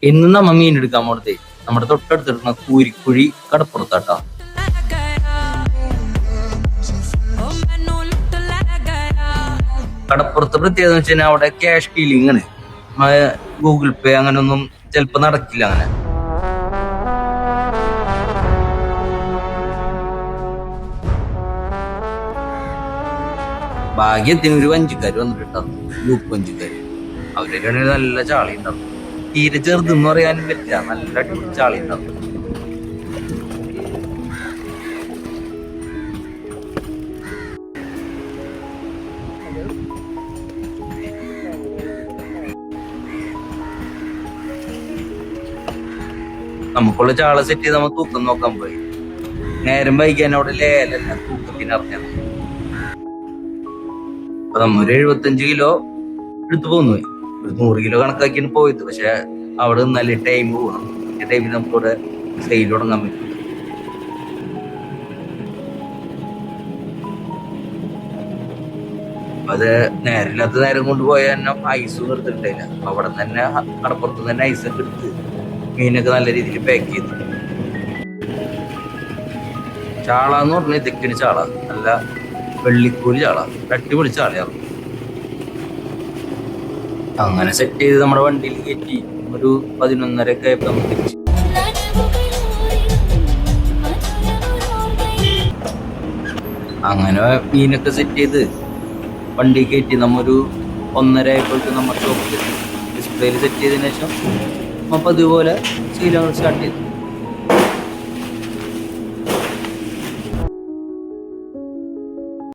ഇന്ന് നമ്മ മീൻ എടുക്കാൻ പോണതേ നമ്മുടെ തൊട്ടടുത്തിരുന്ന കൂരിക്കുഴി കടപ്പുറത്താട്ടാ. കടപ്പുറത്ത് പ്രത്യേകത എന്ന് വെച്ചാൽ അവിടെ ക്യാഷ് ഡീലിംഗ് ആണ്. ഗൂഗിൾ പേ അങ്ങനെ ഒന്നും ചിലപ്പോ നടക്കില്ല. അങ്ങനെ ഭാഗ്യത്തിന് ഒരു വഞ്ചിക്കാര് വന്നിട്ടുണ്ടായിരുന്നു, ഗ്രൂപ്പ് വഞ്ചിക്കാര്. അവരുടെ നല്ല ചാളി ഉണ്ടാവും. തീരെ ചെറുതെന്ന് പറയാനും പറ്റില്ല, നല്ല അടിപൊളി ചാളി ഉണ്ടാവും. നമുക്കുള്ള ചാള സെറ്റ് ചെയ്ത് നമ്മൾ തൂക്കം നോക്കാൻ പോയി. നേരം വൈകാൻ അവിടെ ലേലല്ല, തൂക്കത്തിന് അറിഞ്ഞത്. അപ്പൊ നമ്മൊരു 75 കിലോ എടുത്തു പോന്നു. ഒരു 100 കിലോ കണക്കാക്കിയാണ് പോയത്. പക്ഷെ അവിടെ നല്ല ടൈം പോകണം. ഈ ടൈമിൽ നമുക്കിവിടെ സെയിൽ തുടങ്ങാൻ പറ്റും. അത് നേരില്ലാത്ത നേരം കൊണ്ട് പോയാൽ തന്നെ ഐസ് നിർത്തിണ്ടായില്ല. അവിടെ തന്നെ കടപ്പുറത്ത് തന്നെ ഐസൊക്കെ എടുത്ത് മീനൊക്കെ നല്ല രീതിയിൽ പാക്ക് ചെയ്തു. ചാള എന്ന് പറഞ്ഞാൽ ഇതൊക്കെയാണ് ചാള. നല്ല വെള്ളിക്കൂലി ചാള, അടിപൊളി ചാളയാണ്. അങ്ങനെ സെറ്റ് ചെയ്ത് നമ്മുടെ വണ്ടിയിൽ കയറ്റി ഒരു 11:30 ഒക്കെ ആയപ്പോ നമ്മൾ തിരിച്ചു. അങ്ങനെ മീനൊക്കെ സെറ്റ് ചെയ്ത് വണ്ടി കയറ്റി നമ്മൊരു 1:30 ആയപ്പോഴേക്കും നമ്മുടെ ഷോപ്പിൽ ഡിസ്പ്ലേയിൽ സെറ്റ് ചെയ്തതിനു ശേഷം അപ്പം അതുപോലെ ശീലങ്ങൾ സ്റ്റാർട്ട് ചെയ്തു.